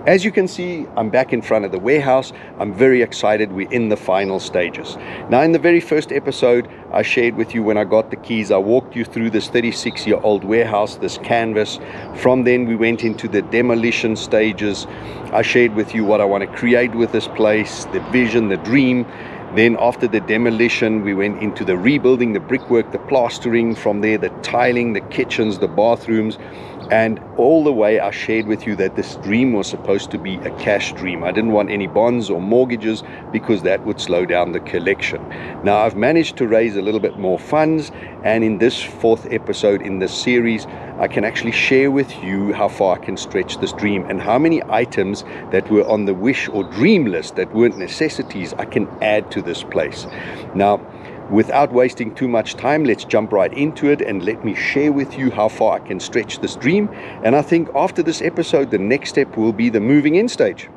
As you can see, I'm back in front of the warehouse. I'm very excited. We're in the final stages. Now, in the very first episode, I shared with you when I got the keys, I walked you through this 36-year-old warehouse, this canvas. From then, we went into the demolition stages. I shared with you what I want to create with this place, the vision, the dream. Then after the demolition, we went into the rebuilding, the brickwork, the plastering. From there, the tiling, the kitchens, the bathrooms. And all the way I shared with you that this dream was supposed to be a cash dream. I didn't want any bonds or mortgages because that would slow down the collection. Now I've managed to raise a little bit more funds, and in this fourth episode in this series, I can actually share with you how far I can stretch this dream and how many items that were on the wish or dream list that weren't necessities I can add to this place. Now, without wasting too much time, let's jump right into it and let me share with you how far I can stretch this dream. And I think after this episode, the next step will be the moving in stage.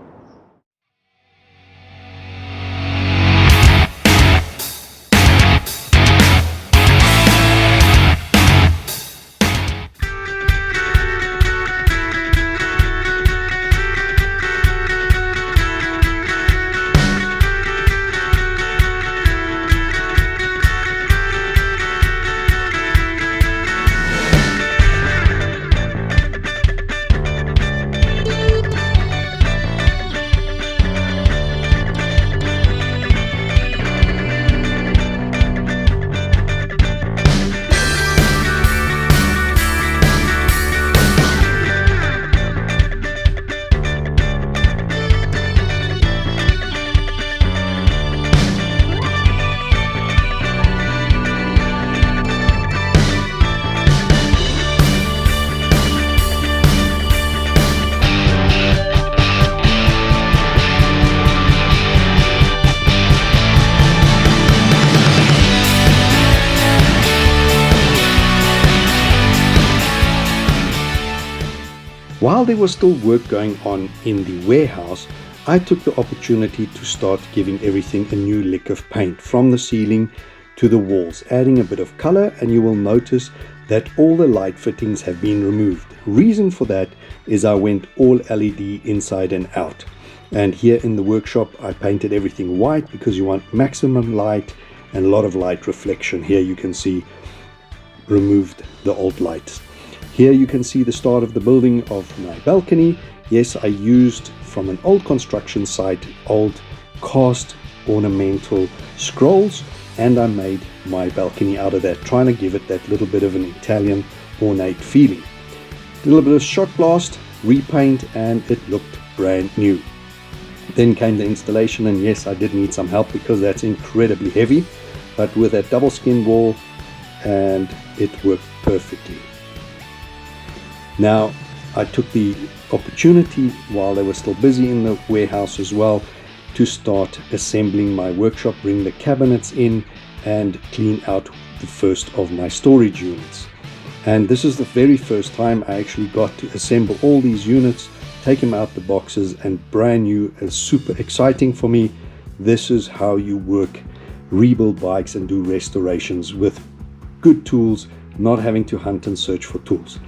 While there was still work going on in the warehouse, I took the opportunity to start giving everything a new lick of paint, from the ceiling to the walls, adding a bit of color, and you will notice that all the light fittings have been removed. Reason for that is I went all LED inside and out. And here in the workshop, I painted everything white because you want maximum light and a lot of light reflection. Here you can see removed the old lights. Here you can see the start of the building of my balcony. Yes, I used from an old construction site, old cast ornamental scrolls, and I made my balcony out of that, trying to give it that little bit of an Italian ornate feeling. A little bit of shot blast, repaint, and it looked brand new. Then came the installation, and yes, I did need some help because that's incredibly heavy, but with that double skin wall, and it worked perfectly. Now, I took the opportunity while they were still busy in the warehouse as well to start assembling my workshop, bring the cabinets in and clean out the first of my storage units. And this is the very first time I actually got to assemble all these units, take them out the boxes, and brand new and super exciting for me. This is how you work, rebuild bikes and do restorations with good tools, not having to hunt and search for tools.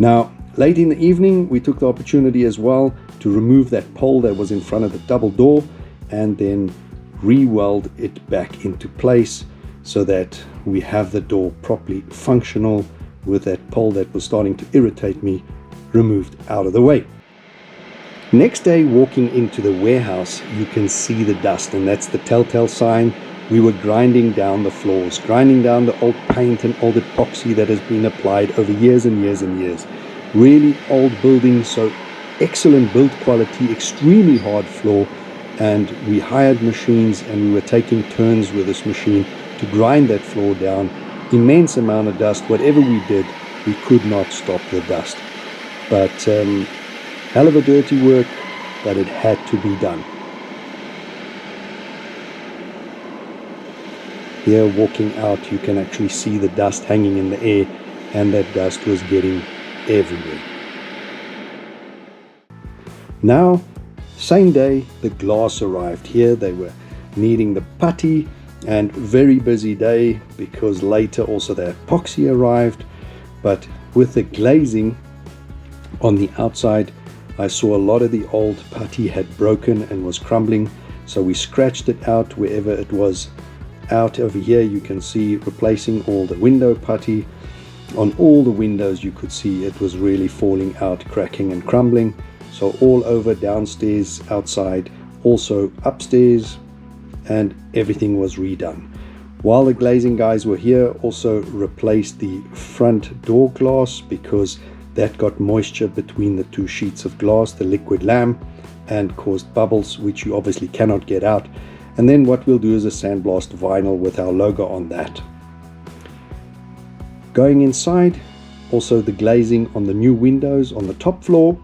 Now, late in the evening, we took the opportunity as well to remove that pole that was in front of the double door and then re-weld it back into place so that we have the door properly functional with that pole that was starting to irritate me removed out of the way. Next day, walking into the warehouse, you can see the dust, and that's the telltale sign. We were grinding down the floors, grinding down the old paint and old epoxy that has been applied over years and years and years. Really old building, so excellent build quality, extremely hard floor, and we hired machines and we were taking turns with this machine to grind that floor down. Immense amount of dust. Whatever we did, we could not stop the dust. But hell of a dirty work, but it had to be done. Here, walking out, you can actually see the dust hanging in the air, and that dust was getting everywhere. Now, same day, the glass arrived here. They were needing the putty, and very busy day because later also the epoxy arrived. But with the glazing on the outside, I saw a lot of the old putty had broken and was crumbling, so we scratched it out wherever it was out. Over here you can see replacing all the window putty. On all the windows you could see it was really falling out, cracking and crumbling. So all over, downstairs, outside, also upstairs, and everything was redone. While the glazing guys were here, also replaced the front door glass because that got moisture between the two sheets of glass, the liquid lam, and caused bubbles, which you obviously cannot get out. And then what we'll do is a sandblast vinyl with our logo on that. Going inside, also the glazing on the new windows on the top floor.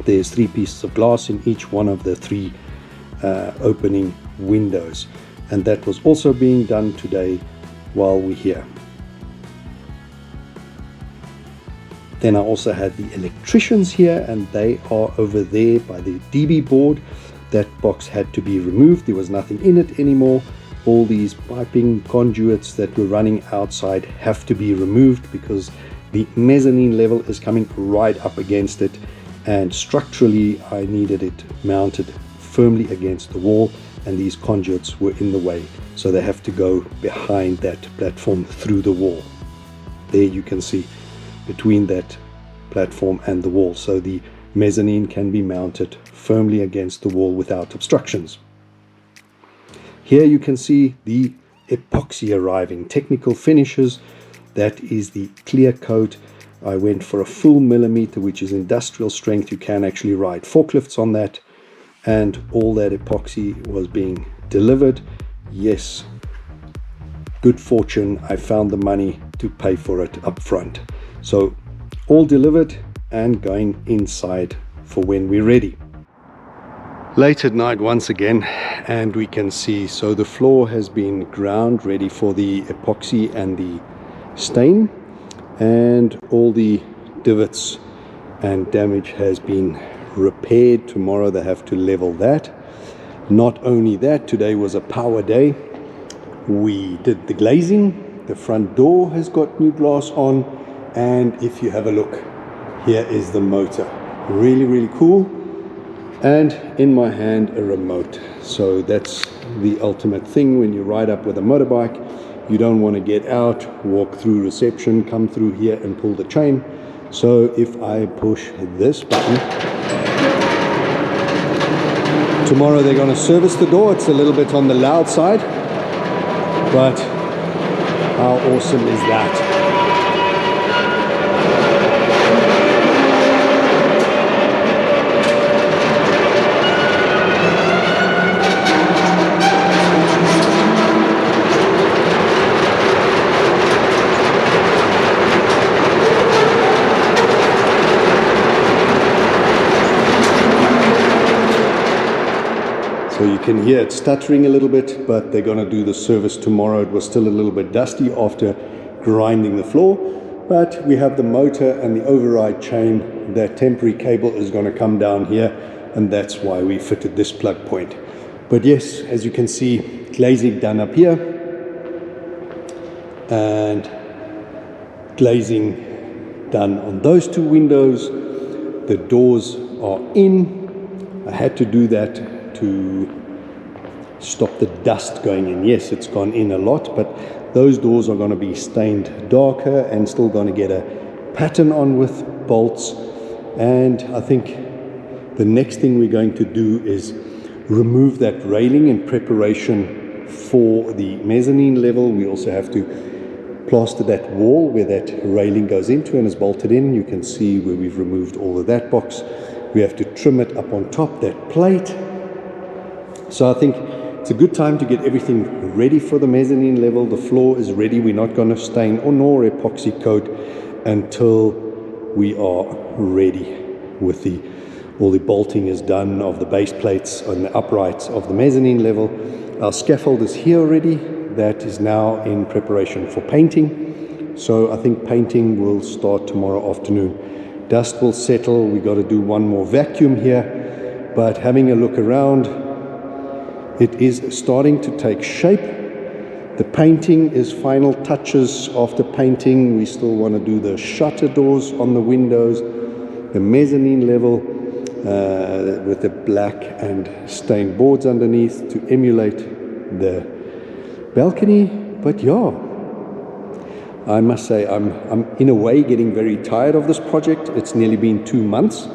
There's 3 pieces of glass in each one of the 3 opening windows, and that was also being done today while we're here. Then I also had the electricians here, and they are over there by the DB board. That box had to be removed. There was nothing in it anymore. All these piping conduits that were running outside have to be removed because the mezzanine level is coming right up against it, and structurally I needed it mounted firmly against the wall, and these conduits were in the way, so they have to go behind that platform through the wall. There you can see between that platform and the wall, so the mezzanine can be mounted firmly against the wall without obstructions. Here you can see the epoxy arriving, technical finishes. That is the clear coat. I went for a full millimeter, which is industrial strength. You can actually ride forklifts on that, and all that epoxy was being delivered. Yes, good fortune, I found the money to pay for it up front. So all delivered and going inside for when we're ready. Late at night once again, and we can see, so the floor has been ground ready for the epoxy and the stain, and all the divots and damage has been repaired. Tomorrow they have to level that. Not only that, today was a power day. We did the glazing. The front door has got new glass on, and if you have a look, here is the motor. Really cool. And in my hand, a remote. So that's the ultimate thing when you ride up with a motorbike. You don't want to get out, walk through reception, come through here and pull the chain. So if I push this button, tomorrow they're going to service the door. It's a little bit on the loud side, but how awesome is that? So you can hear it stuttering a little bit, but they're going to do the service tomorrow. It was still a little bit dusty after grinding the floor, but we have the motor and the override chain. That temporary cable is going to come down here, and that's why we fitted this plug point. But yes, as you can see, glazing done up here, and glazing done on those 2 windows. The doors are in. I had to do that to stop the dust going in. Yes, it's gone in a lot, but those doors are going to be stained darker and still going to get a pattern on with bolts. And I think the next thing we're going to do is remove that railing in preparation for the mezzanine level. We also have to plaster that wall where that railing goes into and is bolted in. You can see where we've removed all of that box. We have to trim it up on top, that plate. So I think it's a good time to get everything ready for the mezzanine level. The floor is ready. We're not going to stain or nor epoxy coat until we are ready with all the bolting is done of the base plates and the uprights of the mezzanine level. Our scaffold is here already. That is now in preparation for painting. So I think painting will start tomorrow afternoon. Dust will settle. We got to do one more vacuum here, but having a look around, it is starting to take shape. The painting is final touches. After painting, we still want to do the shutter doors on the windows, the mezzanine level, with the black and stained boards underneath to emulate the balcony. But yeah, I must say I'm in a way getting very tired of this project. It's nearly been 2 months.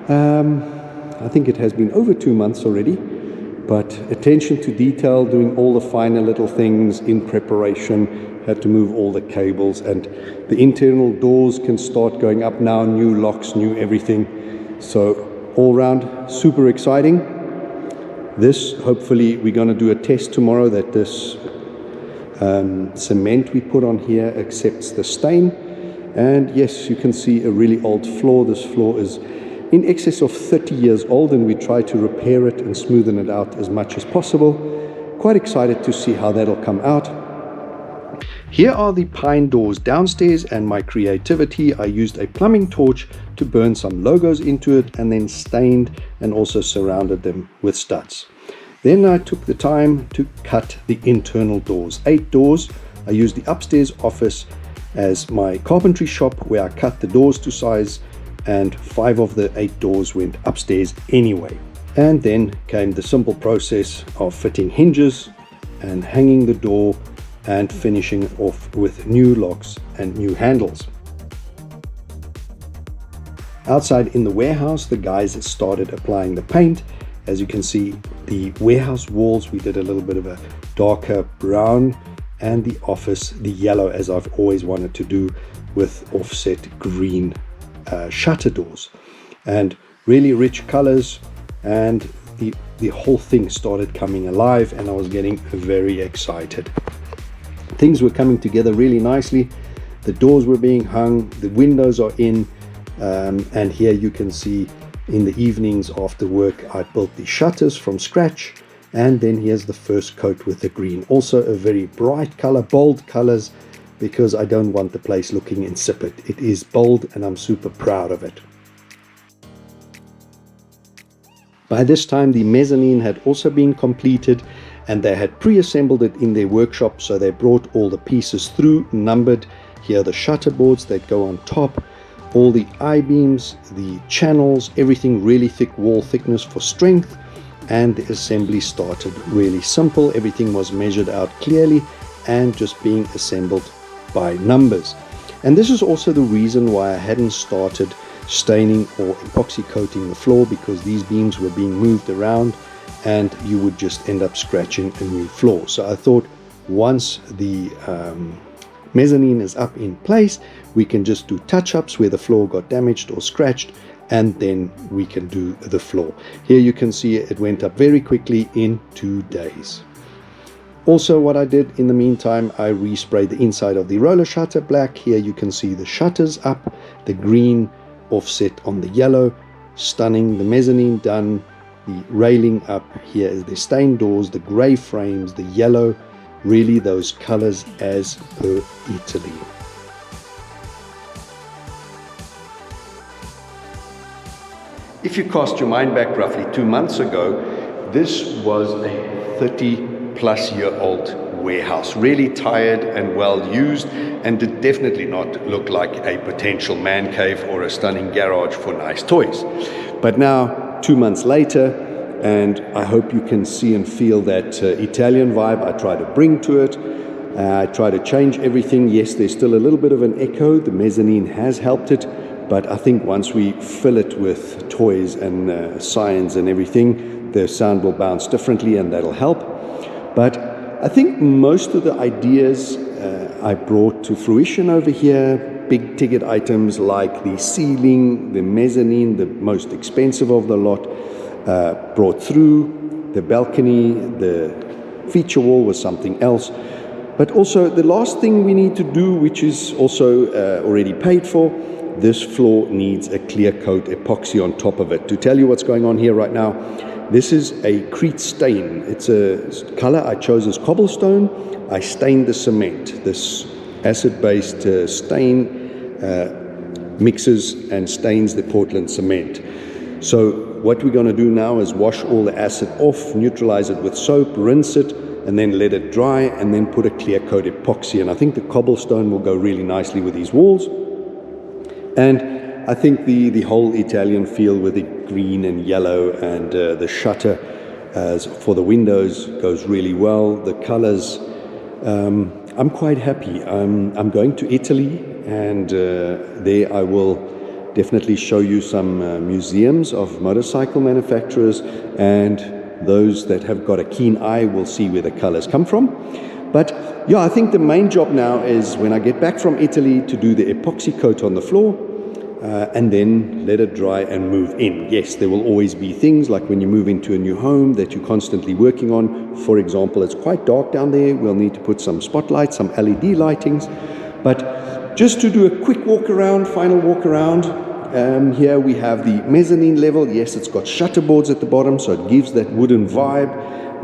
I think it has been over 2 months already, but attention to detail, doing all the finer little things in preparation, had to move all the cables, and the internal doors can start going up now, new locks, new everything. So all round, super exciting. This, hopefully, we're going to do a test tomorrow that this cement we put on here accepts the stain. And yes, you can see a really old floor. This floor is in excess of 30 years old, and we try to repair it and smoothen it out as much as possible. Quite excited to see how that'll come out. Here are the pine doors downstairs, and my creativity, I used a plumbing torch to burn some logos into it and then stained and also surrounded them with studs. Then I took the time to cut the internal doors, 8 doors. I used the upstairs office as my carpentry shop where I cut the doors to size, and 5 of the 8 doors went upstairs anyway. And then came the simple process of fitting hinges and hanging the door and finishing off with new locks and new handles. Outside in the warehouse, the guys started applying the paint. As you can see, the warehouse walls, we did a little bit of a darker brown, and the office, the yellow, as I've always wanted to do, with offset green shutter doors, and really rich colors, and the whole thing started coming alive, and I was getting very excited. Things were coming together really nicely. The doors were being hung, the windows are in, and here you can see in the evenings after work I built the shutters from scratch, and then here's the first coat with the green, also a very bright color, bold colors, because I don't want the place looking insipid. It is bold and I'm super proud of it. By this time the mezzanine had also been completed, and they had pre-assembled it in their workshop, so they brought all the pieces through, numbered. Here are the shutter boards that go on top, all the I-beams, the channels, everything really thick wall thickness for strength, and the assembly started really simple. Everything was measured out clearly and just being assembled by numbers. And this is also the reason why I hadn't started staining or epoxy coating the floor, because these beams were being moved around and you would just end up scratching a new floor. So I thought once the mezzanine is up in place, we can just do touch-ups where the floor got damaged or scratched, and then we can do the floor. Here you can see it went up very quickly in 2 days. Also, what I did in the meantime, I resprayed the inside of the roller shutter black. Here you can see the shutters up, the green offset on the yellow, stunning. The mezzanine done, the railing up. Here is the stained doors, the gray frames, the yellow, really those colors as per Italy. If you cast your mind back roughly 2 months ago, this was a 30-plus-year-old warehouse, really tired and well used, and did definitely not look like a potential man cave or a stunning garage for nice toys. But now, 2 months later, and I hope you can see and feel that Italian vibe I try to bring to it. I try to change everything. Yes, there's still a little bit of an echo. The mezzanine has helped it, but I think once we fill it with toys and signs and everything, the sound will bounce differently, and that'll help. But I think most of the ideas I brought to fruition over here, big ticket items like the ceiling, the mezzanine, the most expensive of the lot, brought through. The balcony, the feature wall was something else. But also the last thing we need to do, which is also already paid for, this floor needs a clear coat epoxy on top of it. To tell you what's going on here right now, this is a Crete stain. It's a color I chose as cobblestone. I stained the cement. This acid-based stain mixes and stains the Portland cement. So what we're going to do now is wash all the acid off, neutralize it with soap, rinse it, and then let it dry, and then put a clear coat epoxy. And I think the cobblestone will go really nicely with these walls. And I think the whole Italian feel with the green and yellow and the shutter for the windows goes really well. The colors, I'm quite happy. I'm going to Italy, and there I will definitely show you some museums of motorcycle manufacturers, and those that have got a keen eye will see where the colors come from. But yeah, I think the main job now is when I get back from Italy to do the epoxy coat on the floor, and then let it dry and move in. Yes, there will always be things like when you move into a new home that you're constantly working on. For example, it's quite dark down there. We'll need to put some spotlights, some LED lightings. But just to do a quick walk around, final walk around, here we have the mezzanine level. Yes, it's got shutter boards at the bottom, so it gives that wooden vibe.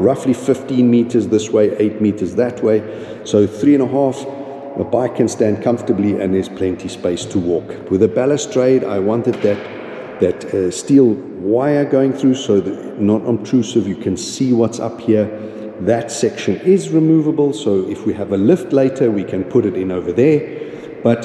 Roughly 15 meters this way, 8 meters that way. So 3.5. A bike can stand comfortably, and there's plenty space to walk. With a balustrade, I wanted that steel wire going through so that not obtrusive. You can see what's up here. That section is removable, so if we have a lift later, we can put it in over there. But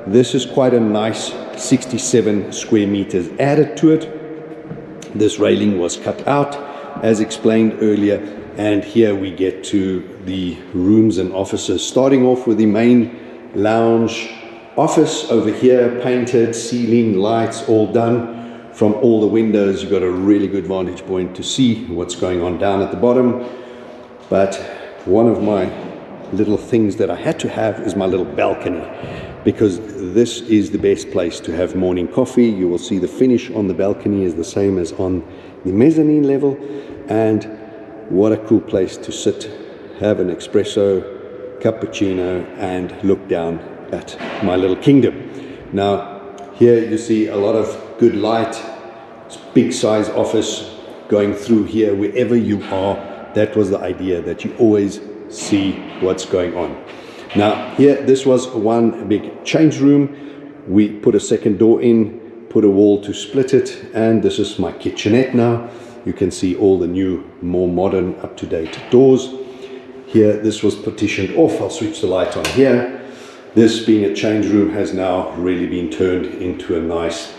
this is quite a nice 67 square meters added to it. This railing was cut out, as explained earlier. And here we get to the rooms and offices, starting off with the main lounge office over here, painted, ceiling, lights, all done. From all the windows, you've got a really good vantage point to see what's going on down at the bottom. But one of my little things that I had to have is my little balcony, because this is the best place to have morning coffee. You will see the finish on the balcony is the same as on the mezzanine level, and what a cool place to sit, have an espresso, cappuccino, and look down at my little kingdom. Now, here you see a lot of good light. It's big size office going through here wherever you are. That was the idea, that you always see what's going on. Now, here, this was one big change room. We put a second door in, put a wall to split it, and this is my kitchenette now. You can see all the new, more modern, up-to-date doors. Here, this was partitioned off. I'll switch the light on here. This, being a change room, has now really been turned into a nice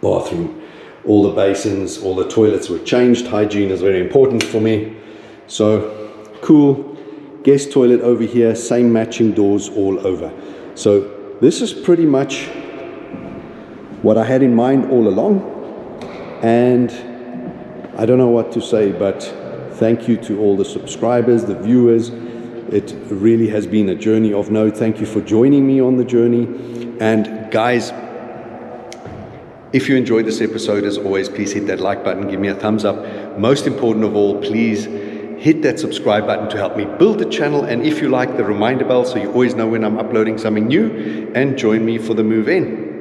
bathroom. All the basins, all the toilets were changed. Hygiene is very important for me. So, cool. Guest toilet over here, same matching doors all over. So, this is pretty much what I had in mind all along. And I don't know what to say, but thank you to all the subscribers, the viewers. It really has been a journey of note. Thank you for joining me on the journey. And guys, if you enjoyed this episode, as always, please hit that like button, give me a thumbs up. Most important of all, please hit that subscribe button to help me build the channel. And if you like, the reminder bell so you always know when I'm uploading something new, and join me for the move in.